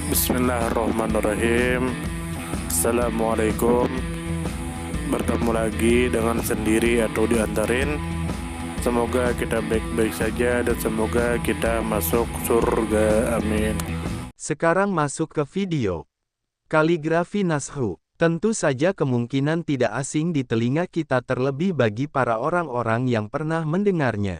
Bismillahirrahmanirrahim. Assalamualaikum. Bertemu lagi dengan sendiri atau diantarin. Semoga kita baik-baik saja dan semoga kita masuk surga. Amin. Sekarang masuk ke video. Kaligrafi Nashru. Tentu saja kemungkinan tidak asing di telinga kita, terlebih bagi para orang-orang yang pernah mendengarnya.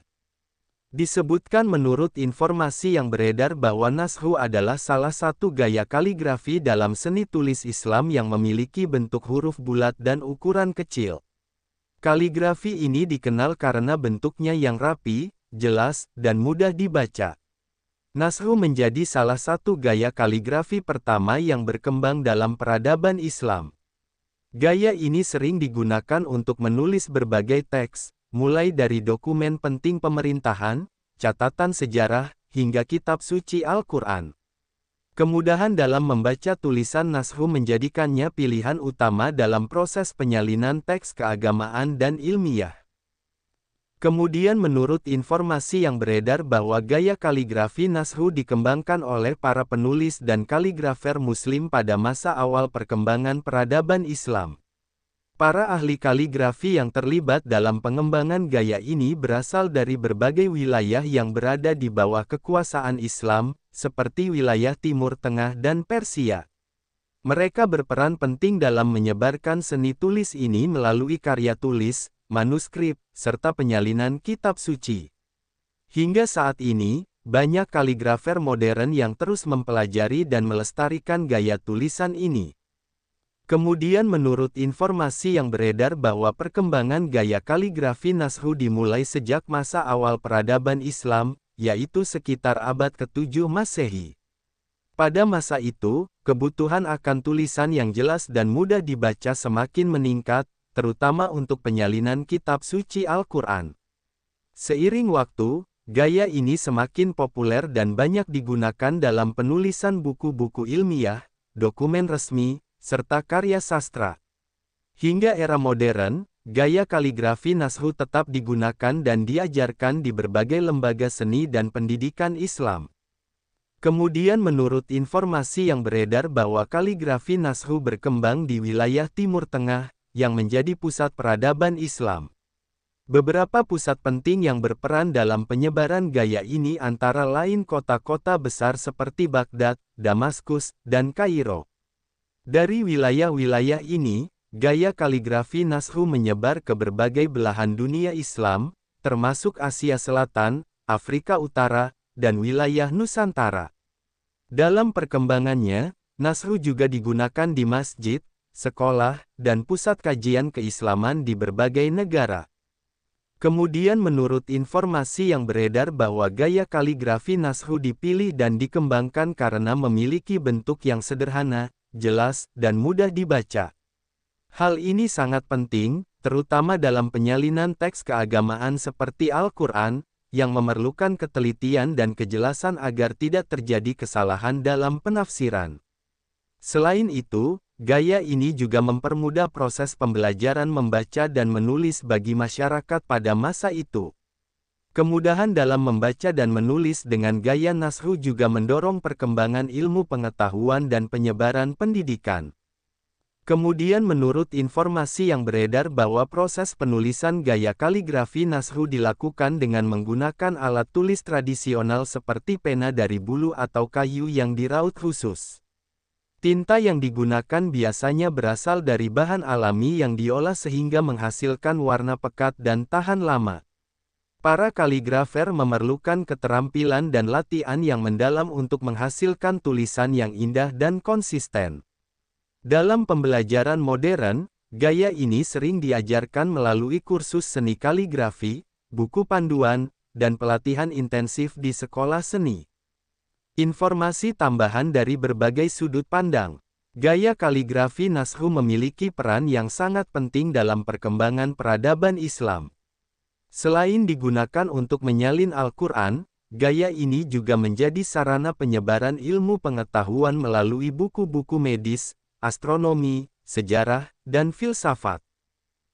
Disebutkan menurut informasi yang beredar bahwa Nashru adalah salah satu gaya kaligrafi dalam seni tulis Islam yang memiliki bentuk huruf bulat dan ukuran kecil. Kaligrafi ini dikenal karena bentuknya yang rapi, jelas, dan mudah dibaca. Nashru menjadi salah satu gaya kaligrafi pertama yang berkembang dalam peradaban Islam. Gaya ini sering digunakan untuk menulis berbagai teks, mulai dari dokumen penting pemerintahan, catatan sejarah, hingga kitab suci Al-Quran. Kemudahan dalam membaca tulisan Nashru menjadikannya pilihan utama dalam proses penyalinan teks keagamaan dan ilmiah. Kemudian menurut informasi yang beredar bahwa gaya kaligrafi Nashru dikembangkan oleh para penulis dan kaligrafer Muslim pada masa awal perkembangan peradaban Islam. Para ahli kaligrafi yang terlibat dalam pengembangan gaya ini berasal dari berbagai wilayah yang berada di bawah kekuasaan Islam, seperti wilayah Timur Tengah dan Persia. Mereka berperan penting dalam menyebarkan seni tulis ini melalui karya tulis, manuskrip, serta penyalinan kitab suci. Hingga saat ini, banyak kaligrafer modern yang terus mempelajari dan melestarikan gaya tulisan ini. Kemudian menurut informasi yang beredar bahwa perkembangan gaya kaligrafi Nashru dimulai sejak masa awal peradaban Islam, yaitu sekitar abad ke-7 Masehi. Pada masa itu, kebutuhan akan tulisan yang jelas dan mudah dibaca semakin meningkat, terutama untuk penyalinan kitab suci Al-Quran. Seiring waktu, gaya ini semakin populer dan banyak digunakan dalam penulisan buku-buku ilmiah, dokumen resmi, serta karya sastra. Hingga era modern, gaya kaligrafi Nashru tetap digunakan dan diajarkan di berbagai lembaga seni dan pendidikan Islam. Kemudian menurut informasi yang beredar bahwa kaligrafi Nashru berkembang di wilayah Timur Tengah, yang menjadi pusat peradaban Islam. Beberapa pusat penting yang berperan dalam penyebaran gaya ini antara lain kota-kota besar seperti Baghdad, Damaskus, dan Kairo. Dari wilayah-wilayah ini, gaya kaligrafi Nashru menyebar ke berbagai belahan dunia Islam, termasuk Asia Selatan, Afrika Utara, dan wilayah Nusantara. Dalam perkembangannya, Nashru juga digunakan di masjid, sekolah, dan pusat kajian keislaman di berbagai negara. Kemudian menurut informasi yang beredar bahwa gaya kaligrafi Nashru dipilih dan dikembangkan karena memiliki bentuk yang sederhana, jelas, dan mudah dibaca. Hal ini sangat penting, terutama dalam penyalinan teks keagamaan seperti Al-Quran, yang memerlukan ketelitian dan kejelasan agar tidak terjadi kesalahan dalam penafsiran. Selain itu, gaya ini juga mempermudah proses pembelajaran membaca dan menulis bagi masyarakat pada masa itu. Kemudahan dalam membaca dan menulis dengan gaya Nashru juga mendorong perkembangan ilmu pengetahuan dan penyebaran pendidikan. Kemudian menurut informasi yang beredar bahwa proses penulisan gaya kaligrafi Nashru dilakukan dengan menggunakan alat tulis tradisional seperti pena dari bulu atau kayu yang diraut khusus. Tinta yang digunakan biasanya berasal dari bahan alami yang diolah sehingga menghasilkan warna pekat dan tahan lama. Para kaligrafer memerlukan keterampilan dan latihan yang mendalam untuk menghasilkan tulisan yang indah dan konsisten. Dalam pembelajaran modern, gaya ini sering diajarkan melalui kursus seni kaligrafi, buku panduan, dan pelatihan intensif di sekolah seni. Informasi tambahan dari berbagai sudut pandang. Gaya kaligrafi Nashru memiliki peran yang sangat penting dalam perkembangan peradaban Islam. Selain digunakan untuk menyalin Al-Quran, gaya ini juga menjadi sarana penyebaran ilmu pengetahuan melalui buku-buku medis, astronomi, sejarah, dan filsafat.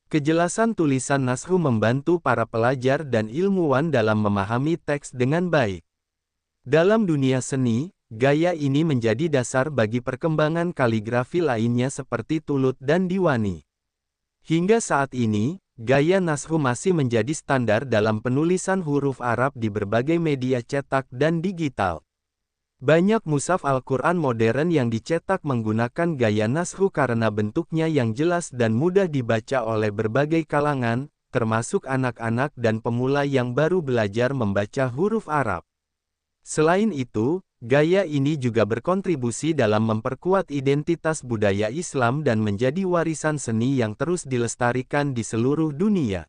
Kejelasan tulisan Nashru membantu para pelajar dan ilmuwan dalam memahami teks dengan baik. Dalam dunia seni, gaya ini menjadi dasar bagi perkembangan kaligrafi lainnya seperti Tulut dan Diwani. Hingga saat ini, gaya Nashru masih menjadi standar dalam penulisan huruf Arab di berbagai media cetak dan digital. Banyak mushaf Al-Quran modern yang dicetak menggunakan gaya Nashru karena bentuknya yang jelas dan mudah dibaca oleh berbagai kalangan, termasuk anak-anak dan pemula yang baru belajar membaca huruf Arab. Selain itu, gaya ini juga berkontribusi dalam memperkuat identitas budaya Islam dan menjadi warisan seni yang terus dilestarikan di seluruh dunia.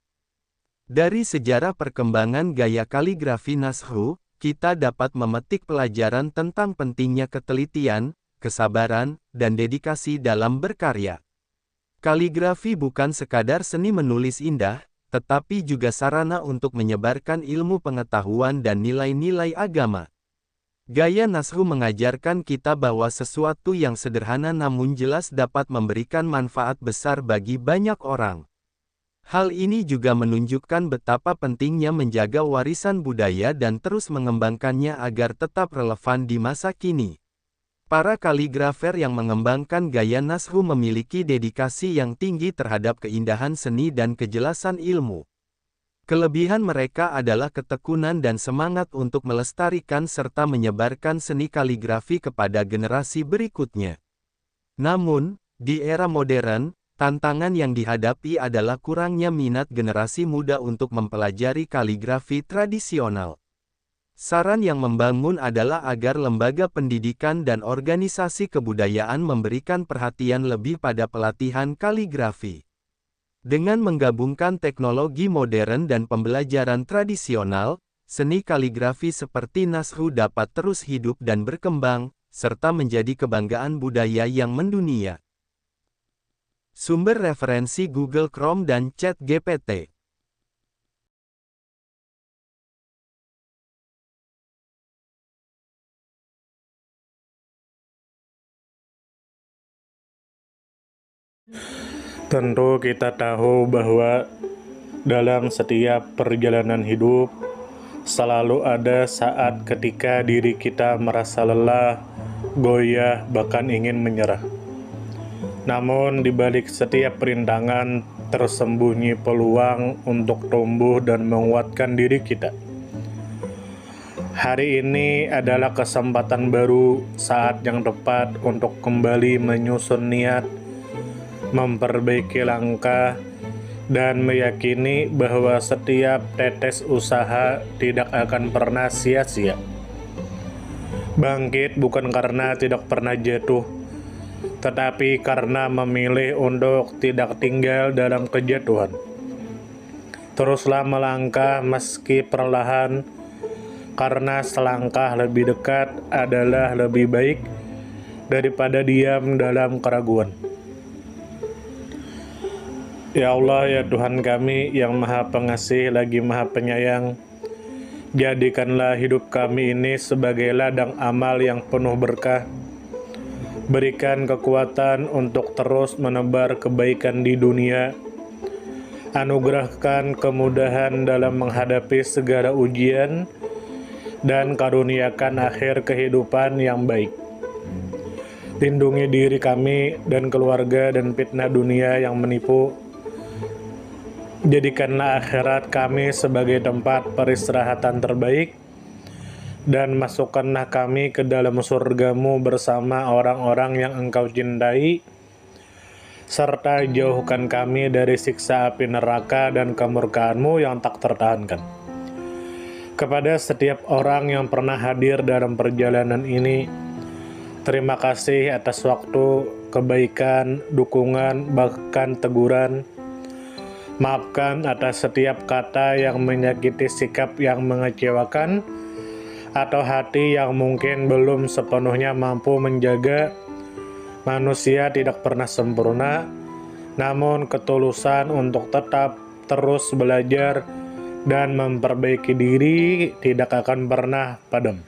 Dari sejarah perkembangan gaya kaligrafi Nashru, kita dapat memetik pelajaran tentang pentingnya ketelitian, kesabaran, dan dedikasi dalam berkarya. Kaligrafi bukan sekadar seni menulis indah, tetapi juga sarana untuk menyebarkan ilmu pengetahuan dan nilai-nilai agama. Gaya Nashru mengajarkan kita bahwa sesuatu yang sederhana namun jelas dapat memberikan manfaat besar bagi banyak orang. Hal ini juga menunjukkan betapa pentingnya menjaga warisan budaya dan terus mengembangkannya agar tetap relevan di masa kini. Para kaligrafer yang mengembangkan gaya Nashru memiliki dedikasi yang tinggi terhadap keindahan seni dan kejelasan ilmu. Kelebihan mereka adalah ketekunan dan semangat untuk melestarikan serta menyebarkan seni kaligrafi kepada generasi berikutnya. Namun, di era modern, tantangan yang dihadapi adalah kurangnya minat generasi muda untuk mempelajari kaligrafi tradisional. Saran yang membangun adalah agar lembaga pendidikan dan organisasi kebudayaan memberikan perhatian lebih pada pelatihan kaligrafi. Dengan menggabungkan teknologi modern dan pembelajaran tradisional, seni kaligrafi seperti Nashru dapat terus hidup dan berkembang, serta menjadi kebanggaan budaya yang mendunia. Sumber referensi Google Chrome dan ChatGPT. Tentu kita tahu bahwa dalam setiap perjalanan hidup, selalu ada saat ketika diri kita merasa lelah, goyah, bahkan ingin menyerah. Namun di balik setiap perintangan tersembunyi peluang untuk tumbuh dan menguatkan diri kita. Hari ini adalah kesempatan baru, saat yang tepat untuk kembali menyusun niat, memperbaiki langkah, dan meyakini bahwa setiap tetes usaha tidak akan pernah sia-sia. Bangkit bukan karena tidak pernah jatuh, tetapi karena memilih untuk tidak tinggal dalam kejatuhan. Teruslah melangkah meski perlahan, karena selangkah lebih dekat adalah lebih baik daripada diam dalam keraguan. Ya Allah, ya Tuhan kami yang Maha Pengasih lagi Maha Penyayang, jadikanlah hidup kami ini sebagai ladang amal yang penuh berkah. Berikan kekuatan untuk terus menebar kebaikan di dunia. Anugerahkan kemudahan dalam menghadapi segala ujian, dan karuniakan akhir kehidupan yang baik. Lindungi diri kami dan keluarga dan fitnah dunia yang menipu. Jadikanlah akhirat kami sebagai tempat peristirahatan terbaik, dan masukkanlah kami ke dalam surga-Mu bersama orang-orang yang Engkau cintai, serta jauhkan kami dari siksa api neraka dan kemurkaan-Mu yang tak tertahankan. Kepada setiap orang yang pernah hadir dalam perjalanan ini, terima kasih atas waktu, kebaikan, dukungan, bahkan teguran. Maafkan atas setiap kata yang menyakiti, sikap yang mengecewakan, atau hati yang mungkin belum sepenuhnya mampu menjaga. Manusia tidak pernah sempurna, namun ketulusan untuk tetap terus belajar dan memperbaiki diri tidak akan pernah padam.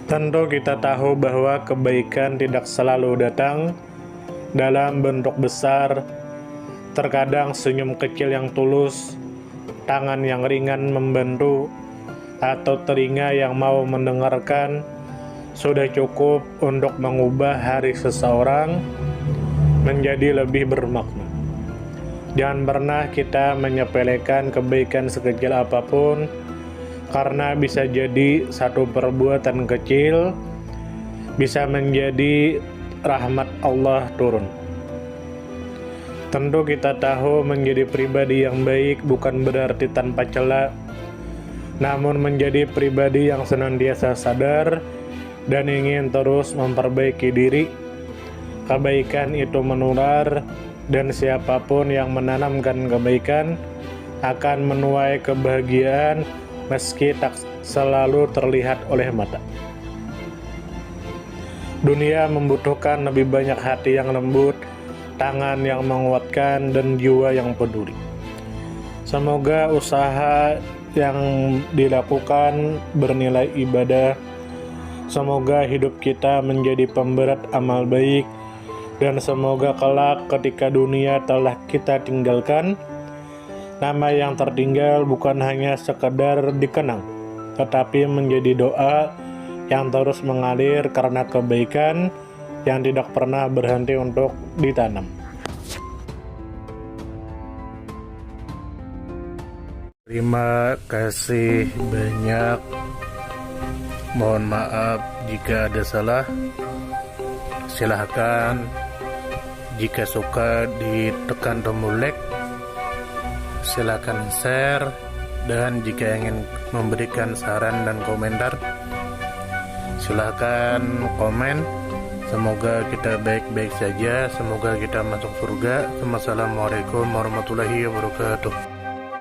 Tentu kita tahu bahwa kebaikan tidak selalu datang dalam bentuk besar. Terkadang senyum kecil yang tulus, tangan yang ringan membantu, atau telinga yang mau mendengarkan sudah cukup untuk mengubah hari seseorang menjadi lebih bermakna. Jangan pernah kita menyepelekan kebaikan sekecil apapun, karena bisa jadi satu perbuatan kecil bisa menjadi rahmat Allah turun. Tentu kita tahu menjadi pribadi yang baik bukan berarti tanpa celah, namun menjadi pribadi yang senantiasa sadar dan ingin terus memperbaiki diri. Kebaikan itu menular, dan siapapun yang menanamkan kebaikan akan menuai kebahagiaan meski tak selalu terlihat oleh mata. Dunia membutuhkan lebih banyak hati yang lembut, tangan yang menguatkan, dan jiwa yang peduli. Semoga usaha yang dilakukan bernilai ibadah. Semoga hidup kita menjadi pemberat amal baik, dan semoga kelak ketika dunia telah kita tinggalkan, nama yang tertinggal bukan hanya sekedar dikenang, tetapi menjadi doa yang terus mengalir karena kebaikan yang tidak pernah berhenti untuk ditanam. Terima kasih banyak. Mohon maaf jika ada salah. Silahkan jika suka ditekan tombol like, silahkan share, dan jika ingin memberikan saran dan komentar, silahkan komen. Semoga kita baik-baik saja, semoga kita masuk surga. Wassalamualaikum warahmatullahi wabarakatuh.